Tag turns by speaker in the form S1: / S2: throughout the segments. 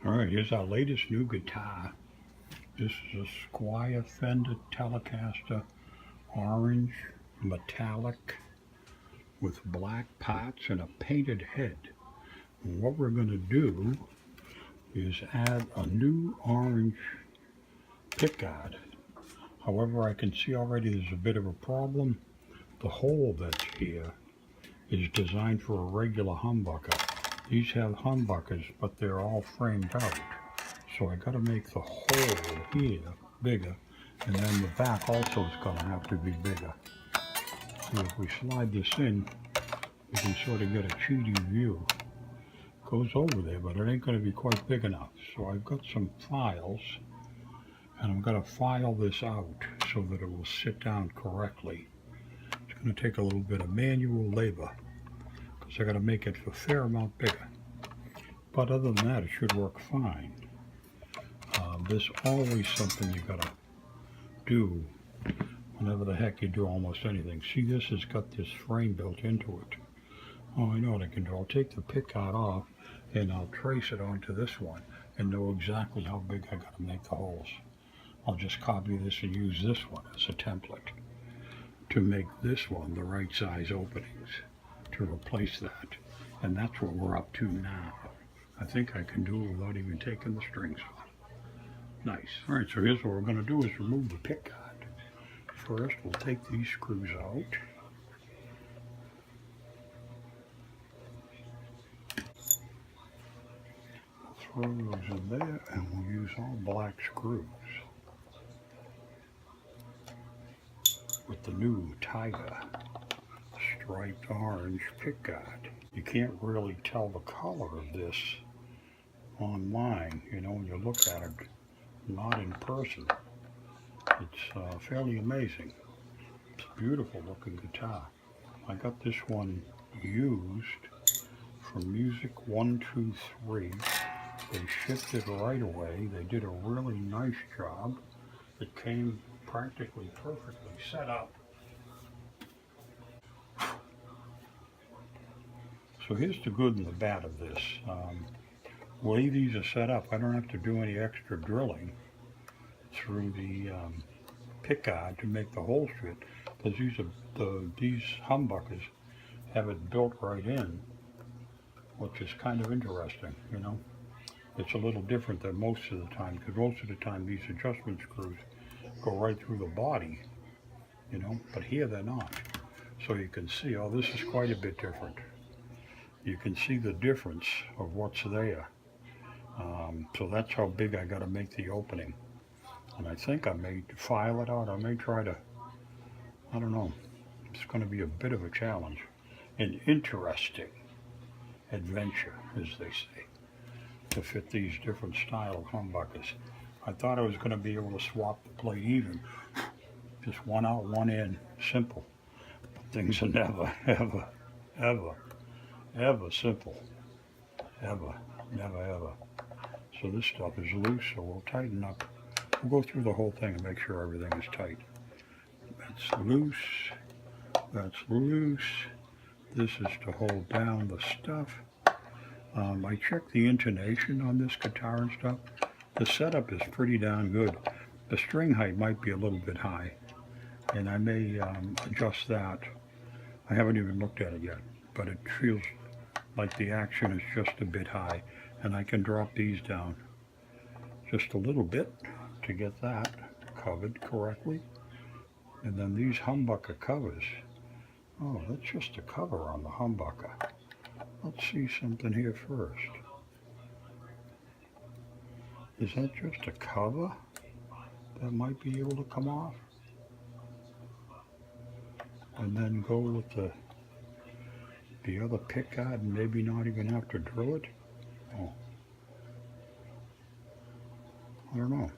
S1: Alright, here's our latest new guitar. This is a Squire Fender Telecaster, orange, metallic, with black parts and a painted head. And what we're going to do is add a new orange pickguard. However, I can see already there's a bit of a problem. The hole that's here is designed for a regular humbucker. These have humbuckers, but they're all framed out. So I got to make the hole here bigger, and then the back also is going to have to be bigger. So if we slide this in, we can sort of get a cheaty view. Goes over there, but it ain't going to be quite big enough. So I've got some files, and I'm going to file this out so that it will sit down correctly. It's going to take a little bit of manual labor, because I got to make it a fair amount bigger. But other than that, it should work fine. There's always something you got to do whenever the heck you do almost anything. See, this has got this frame built into it. Oh, I know what I can do. I'll take the pickguard off and I'll trace it onto this one and know exactly how big I got to make the holes. I'll just copy this and use this one as a template to make this one the right size openings to replace that. And that's what we're up to now. I think I can do it without even taking the strings off. Nice. All right, so here's what we're going to do is remove the pickguard. First, we'll take these screws out. Throw those in there, and we'll use all black screws with the new Tiger striped orange pickguard. You can't really tell the color of this online, you know, when you look at it, not in person. It's fairly amazing. It's a beautiful looking guitar. I got this one used from Music 123. They shipped it right away. They did a really nice job. It came practically perfectly set up. So here's the good and the bad of this. The way these are set up, I don't have to do any extra drilling through the pickguard to make the holes fit, because these humbuckers have it built right in, which is kind of interesting, you know. It's a little different than most of the time, because most of the time these adjustment screws go right through the body, you know, but here they're not. So you can see, oh, this is quite a bit different. You can see the difference of what's there. So that's how big I got to make the opening. And I think I may file it out. I may try to, I don't know. It's going to be a bit of a challenge. An interesting adventure, as they say, to fit these different style of humbuckers. I thought I was going to be able to swap the plate even. Just one out, one in. Simple. But things are never, ever, ever, ever simple. Ever. Never, ever. So this stuff is loose, so we'll tighten up. We'll go through the whole thing and make sure everything is tight. That's loose. That's loose. This is to hold down the stuff. I checked the intonation on this guitar and stuff. The setup is pretty darn good. The string height might be a little bit high, and I may adjust that. I haven't even looked at it yet, but it feels like the action is just a bit high, and I can drop these down just a little bit to get that covered correctly. And then these humbucker covers, oh, that's just a cover on the humbucker. Let's see something here first. Is that just a cover that might be able to come off? And then go with the other pickguard and maybe not even have to drill it? Oh, I don't know.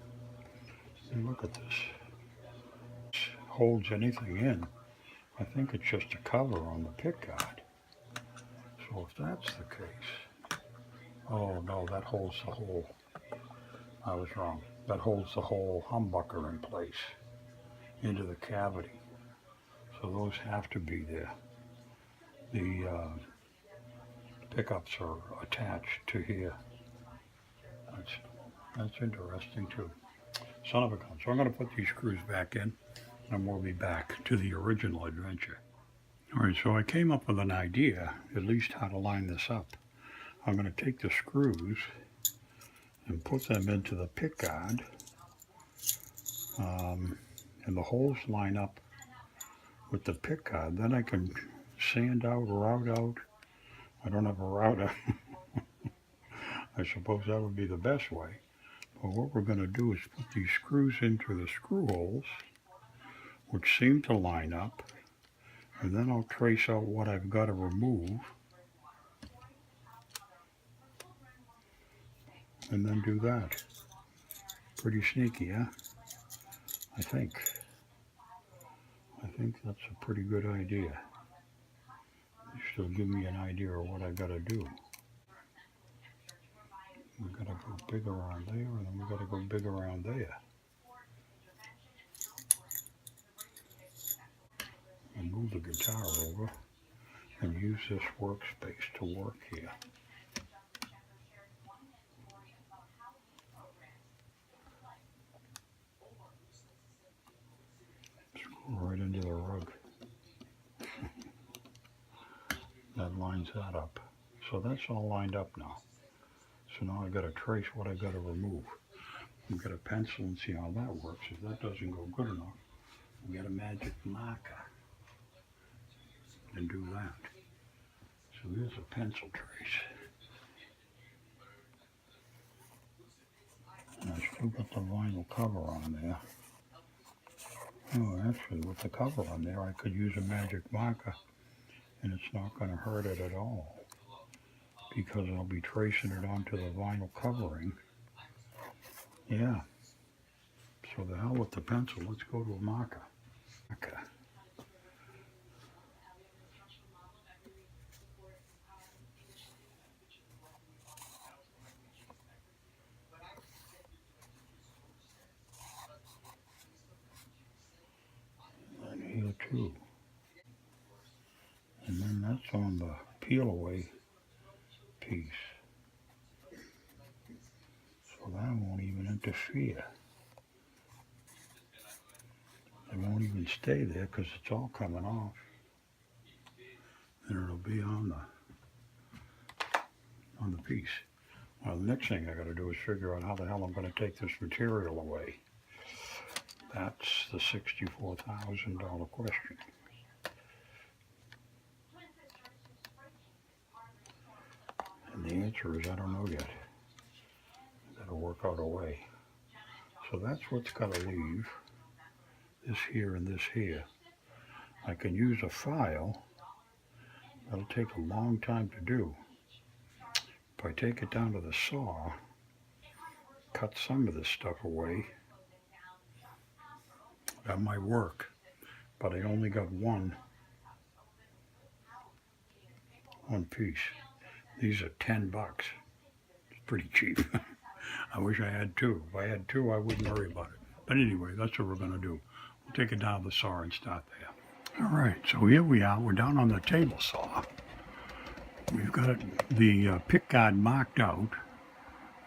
S1: Look at this. Holds anything in. I think it's just a cover on the pickguard. So if that's the case, oh no, that holds the whole, I was wrong. That holds the whole humbucker in place into the cavity. So those have to be there. The pickups are attached to here. I That's interesting too. Son of a gun. So I'm going to put these screws back in and we'll be back to the original adventure. All right, so I came up with an idea, at least how to line this up. I'm going to take the screws and put them into the pick guard, and the holes line up with the pick guard. Then I can sand out, route out. I don't have a router. I suppose that would be the best way. But what we're going to do is put these screws into the screw holes, which seem to line up, and then I'll trace out what I've got to remove, and then do that. Pretty sneaky, huh? I think that's a pretty good idea. Still give me an idea of what I gotta do. We gotta go big around there, and then we gotta go big around there. And move the guitar over and use this workspace to work here. Screw right into the rug. That lines that up. So that's all lined up now. So now I gotta trace what I gotta remove. I've got a pencil and see how that works. If that doesn't go good enough, we got a magic marker and do that. So here's a pencil trace. And I still got the vinyl cover on there. Oh, actually, with the cover on there, I could use a magic marker, and it's not going to hurt it at all, because I'll be tracing it onto the vinyl covering. Yeah. So the hell with the pencil, let's go to a marker. Okay. And here too. And then that's on the peel away piece. So that won't even interfere. It won't even stay there because it's all coming off. And it'll be on the piece. Well, the next thing I got to do is figure out how the hell I'm going to take this material away. That's the $64,000 question. And the answer is I don't know yet. I've got to work out a way. So that's what's got to leave. This here and this here. I can use a file. That'll take a long time to do. If I take it down to the saw, cut some of this stuff away, that might work. But I only got one piece. These are $10. It's pretty cheap. I wish I had two. If I had two, I wouldn't worry about it. But anyway, that's what we're going to do. We'll take it down to the saw and start there. All right, so here we are. We're down on the table saw. We've got the pick guard marked out.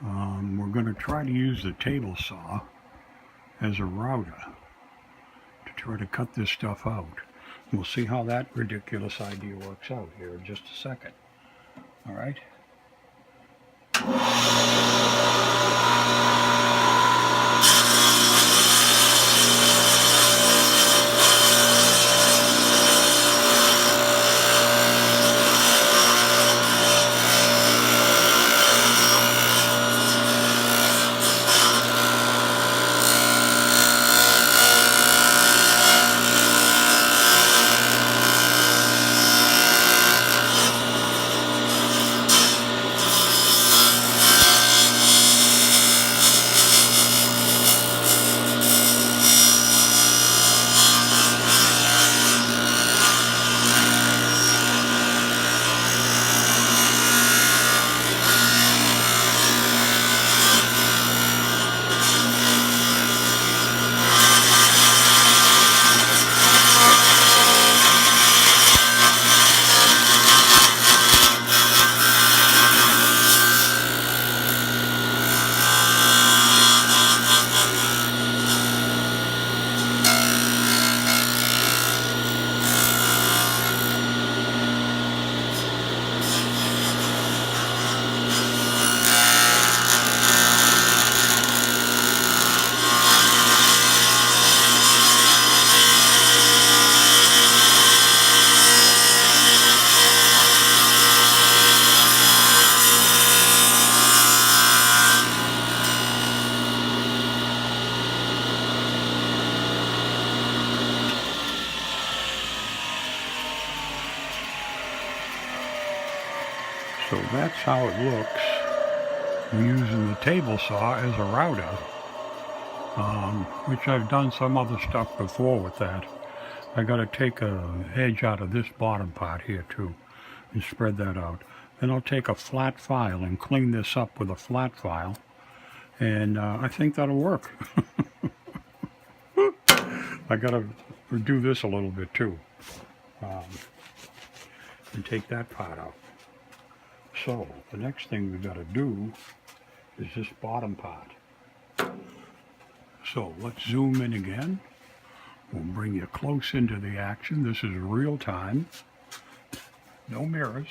S1: We're going to try to use the table saw as a router to try to cut this stuff out. We'll see how that ridiculous idea works out here in just a second. All right? So that's how it looks. We're using the table saw as a router, which I've done some other stuff before with that. I got to take a edge out of this bottom part here too and spread that out. Then I'll take a flat file and clean this up with a flat file, and I think that'll work. I got to do this a little bit too, and take that part out. So the next thing we got to do is this bottom part. So let's zoom in again. We'll bring you close into the action. This is real time. No mirrors.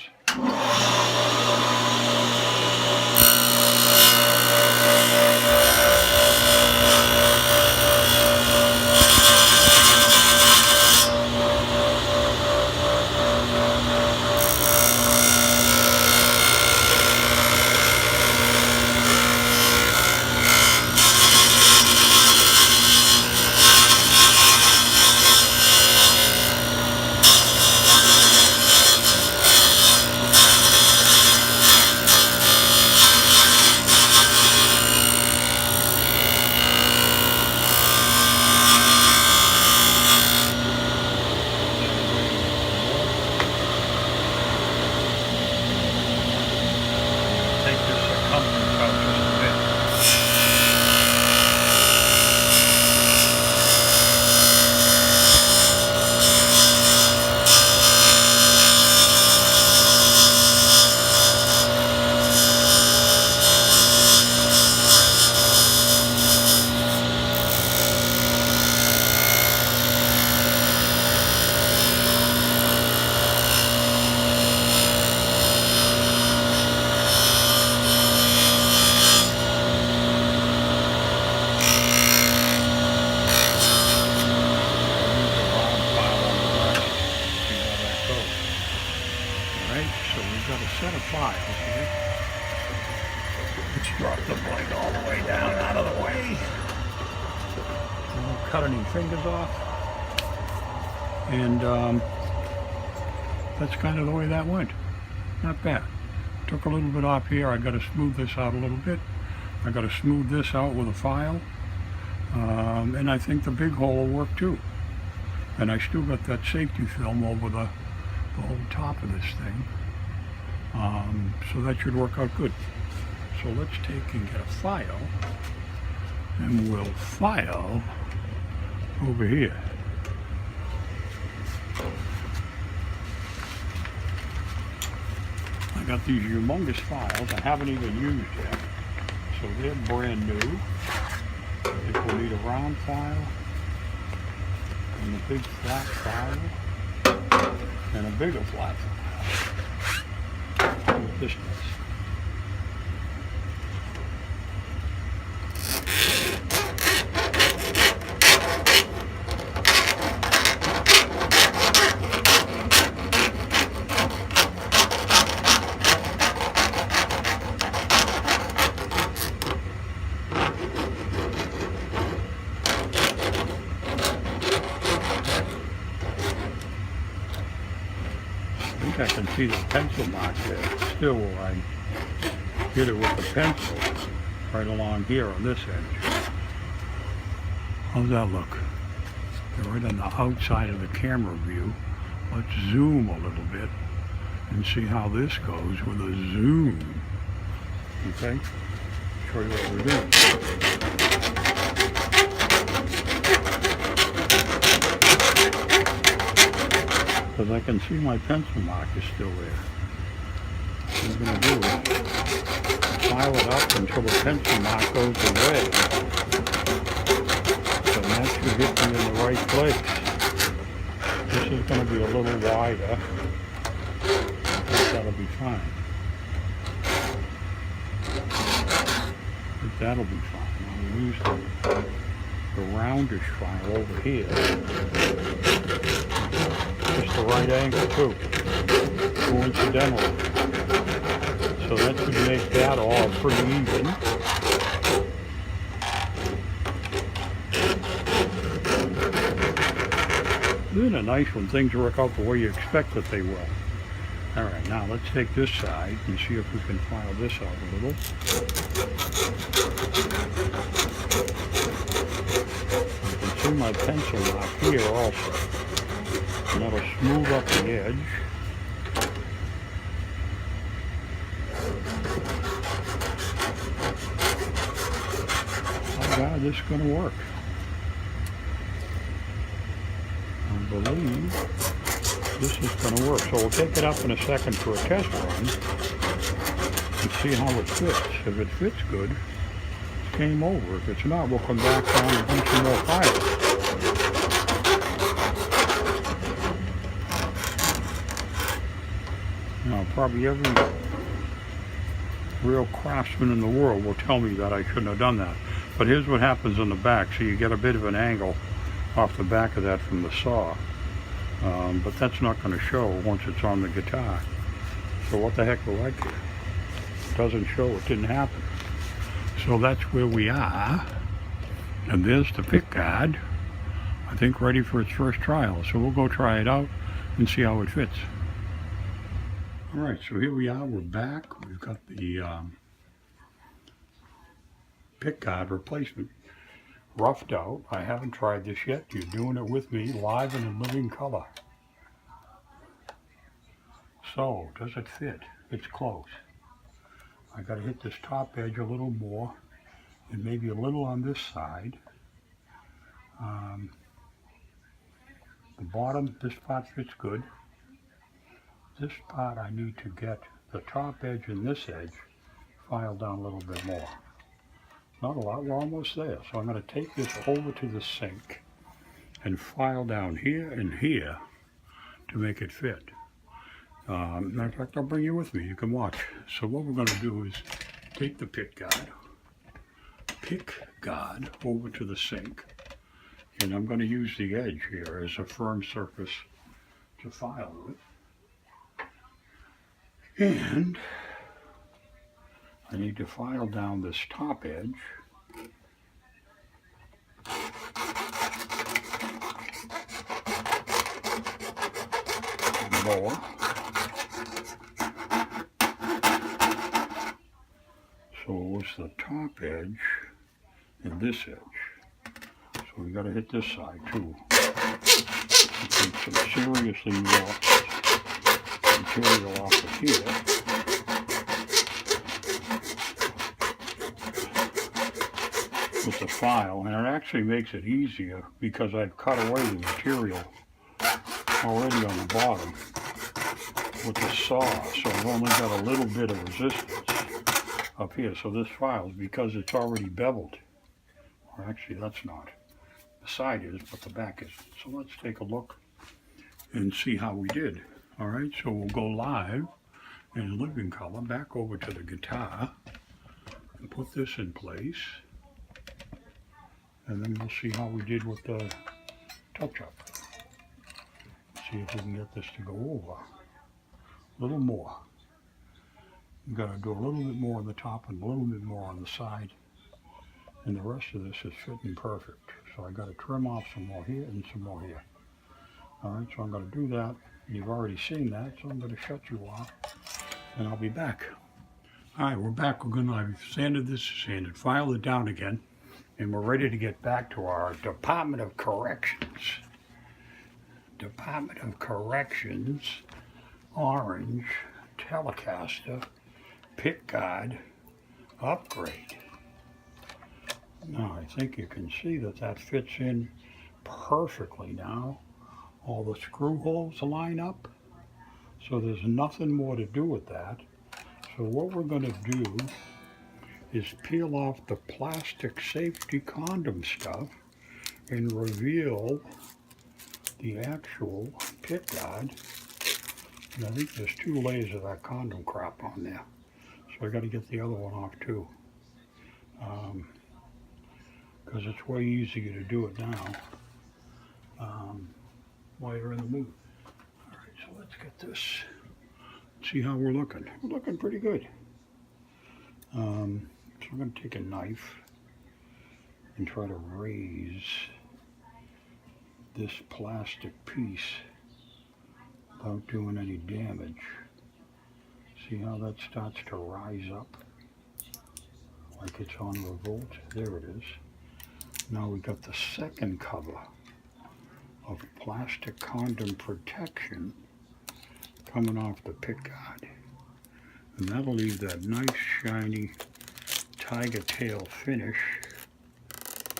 S1: Set of files here. Let's drop the blade all the way down out of the way. Don't cut any fingers off. And that's kind of the way that went. Not bad. Took a little bit off here. I got to smooth this out a little bit. I got to smooth this out with a file. And I think the big hole will work too. And I still got that safety film over the whole top of this thing. So that should work out good. So let's take and get a file, and we'll file over here. I got these humongous files I haven't even used yet, so they're brand new. I think we'll need a round file, and a big flat file, and a bigger flat file. Distance. I think I can see the pencil mark there. Still, I hit it with the pencil right along here on this edge. How's that look? They're right on the outside of the camera view. Let's zoom a little bit and see how this goes with a zoom. Okay? Show you what we're doing. Because I can see my pencil mark is still there. What I'm going to do is file it up until the pencil mark goes away. So that should hit me in the right place. This is going to be a little wider. I think that'll be fine. I think that'll be fine. I'll use the roundish file over here. Just the right angle too, coincidentally. So that should make that all pretty even. Isn't it nice when things work out the way you expect that they will? All right, now let's take this side and see if we can file this out a little. You can see my pencil mark here also. And that'll smooth up the edge. Oh God, this is going to work. I believe this is going to work. So we'll take it up in a second for a test run and see how it fits. If it fits good, it's game over. If it's not, we'll come back down and do some more filing. Now, probably every real craftsman in the world will tell me that I shouldn't have done that. But here's what happens on the back. So you get a bit of an angle off the back of that from the saw. But that's not going to show once it's on the guitar. So what the heck will I care? It doesn't show, it didn't happen. So that's where we are. And there's the pick guard, I think ready for its first trial. So we'll go try it out and see how it fits. All right, so here we are, we're back. We've got the pick guard replacement roughed out. I haven't tried this yet. You're doing it with me live and in living color. So, does it fit? It's close. I got to hit this top edge a little more and maybe a little on this side. The bottom, this part fits good. This part I need to get the top edge and this edge filed down a little bit more. Not a lot, we're almost there. So I'm going to take this over to the sink and file down here and here to make it fit. Matter of fact, I'll bring you with me, you can watch. So what we're going to do is take the pick guard over to the sink, and I'm going to use the edge here as a firm surface to file with. And I need to file down this top edge. More. So it was the top edge and this edge. So we got to hit this side too. Take some seriously rough material off of here. With the file, and it actually makes it easier because I've cut away the material already on the bottom with the saw, so I've only got a little bit of resistance up here. So this file, because it's already beveled, or actually that's not, the side is, but the back isn't. So let's take a look and see how we did. All right, so we'll go live in living color, back over to the guitar, and put this in place, and then we'll see how we did with the touch-up. See if we can get this to go over a little more. You've got to do a little bit more on the top and a little bit more on the side, and the rest of this is fitting perfect. So I got to trim off some more here and some more here. All right, so I'm going to do that. You've already seen that, so I'm going to shut you off, and I'll be back. All right, we're back. I've sanded this, filed it down again, and we're ready to get back to our Department of Corrections. Department of Corrections orange Telecaster pick guard upgrade. Now I think you can see that that fits in perfectly now. All the screw holes line up, so there's nothing more to do with that. So what we're going to do is peel off the plastic safety condom stuff and reveal the actual pick guard. And I think there's 2 layers of that condom crap on there, so I got to get the other one off too, because it's way easier to do it now while you're in the mood. All right, so let's get this, see how we're looking. We're looking pretty good. So I'm going to take a knife and try to raise this plastic piece without doing any damage. See how that starts to rise up like it's on revolt? There it is. Now we got the second cover of plastic condom protection coming off the pickguard. And that'll leave that nice shiny tiger tail finish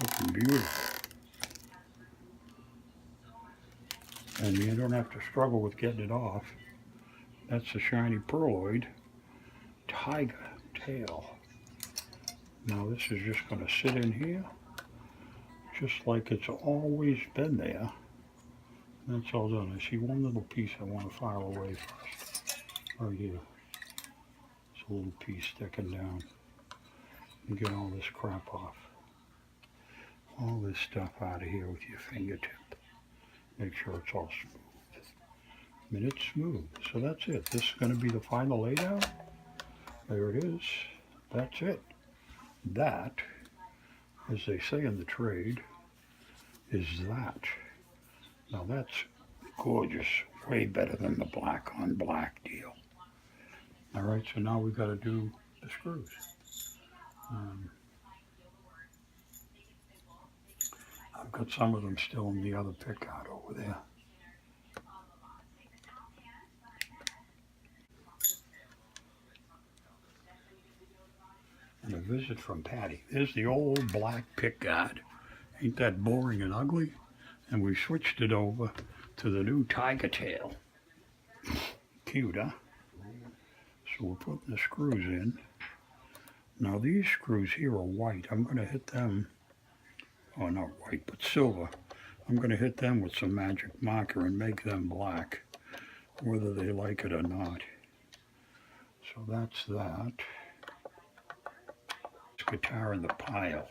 S1: looking beautiful. And you don't have to struggle with getting it off. That's the shiny pearloid tiger tail. Now this is just going to sit in here just like it's always been there. That's all done. I see one little piece I want to file away first. Right here. It's a little piece sticking down. And get all this crap off. All this stuff out of here with your fingertip. Make sure it's all smooth. I mean, it's smooth. So that's it. This is going to be the final laydown. There it is. That's it. That, as they say in the trade, is that. Now that's gorgeous. Way better than the black on black deal. All right, so now we've got to do the screws. I've got some of them still in the other pickguard over there. And a visit from Patty. There's the old black pickguard. Ain't that boring and ugly? And we switched it over to the new tiger tail. Cute, huh? So we're putting the screws in. Now these screws here are white. I'm going to hit them, oh not white, but silver. I'm going to hit them with some magic marker and make them black, whether they like it or not. So that's that. This guitar in the pile.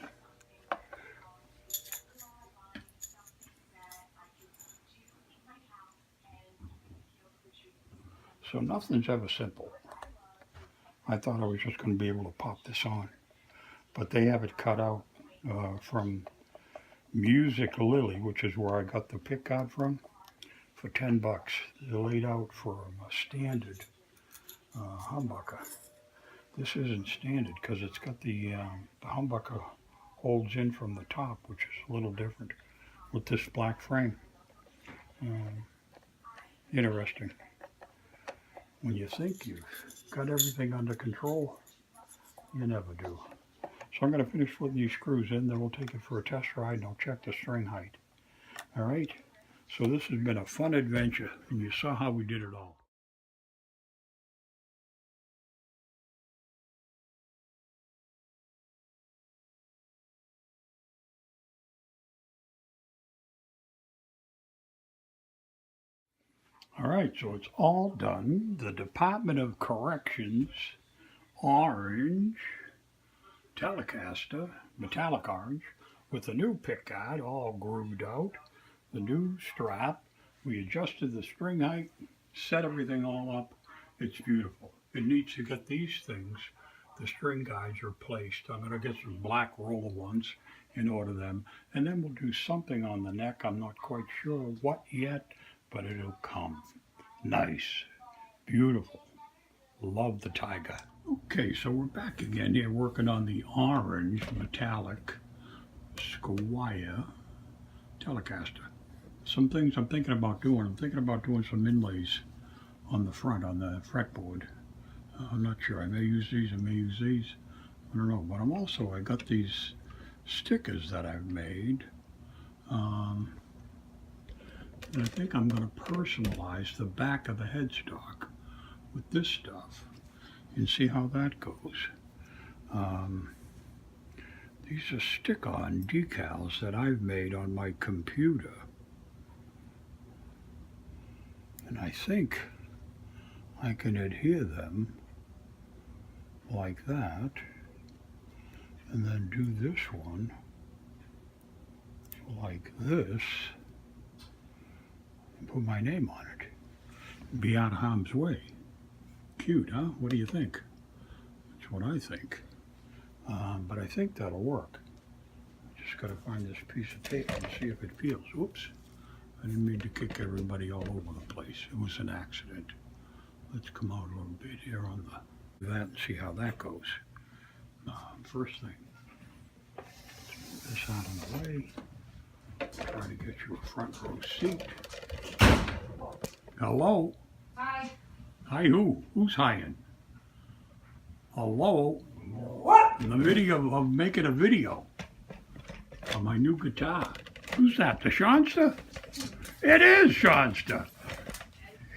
S1: So nothing's ever simple. I thought I was just going to be able to pop this on, but they have it cut out from Music Lily, which is where I got the pickguard from, for $10. They're laid out for a standard humbucker. This isn't standard because it's got the humbucker holds in from the top, which is a little different with this black frame. Interesting. When you think you've got everything under control, you never do. So I'm going to finish putting these screws in, then we'll take it for a test ride and I'll check the string height. All right? So this has been a fun adventure, and you saw how we did it all. All right, so it's all done. The Department of Corrections orange Telecaster, metallic orange, with the new pickguard all grooved out, the new strap. We adjusted the string height, set everything all up. It's beautiful. It needs to get these things, the string guides replaced. I'm going to get some black roller ones and order them. And then we'll do something on the neck. I'm not quite sure what yet, but it'll come. Nice. Beautiful. Love the tiger. Okay, so we're back again here working on the orange metallic Squire Telecaster. Some things I'm thinking about doing. I'm thinking about doing some inlays on the front, on the fretboard. I'm not sure. I may use these, I may use these. I don't know. But I got these stickers that I've made. And I think I'm going to personalize the back of the headstock with this stuff and see how that goes. These are stick-on decals that I've made on my computer. And I think I can adhere them like that, and then do this one like this, and put my name on it. Be out of harm's way. Cute, huh? What do you think? That's what I think. But I think that'll work. I just got to find this piece of tape and see if it feels. Whoops. I didn't mean to kick everybody all over the place. It was an accident. Let's come out a little bit here on that and see how that goes. First thing, let's move this out of the way. Try to get you a front row seat. Hello?
S2: Hi.
S1: Hi who? Who's hiring? Hello?
S2: What?
S1: In the video of making a video of my new guitar. Who's that? The Shawnster? It is Shawnster.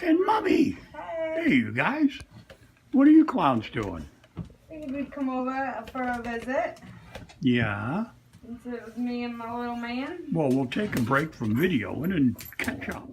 S1: And Mummy. Hey, you guys. What are you clowns doing?
S2: Figured we'd come over for a visit.
S1: Yeah.
S2: Since it was me and my little man.
S1: Well, we'll take a break from video and then catch up.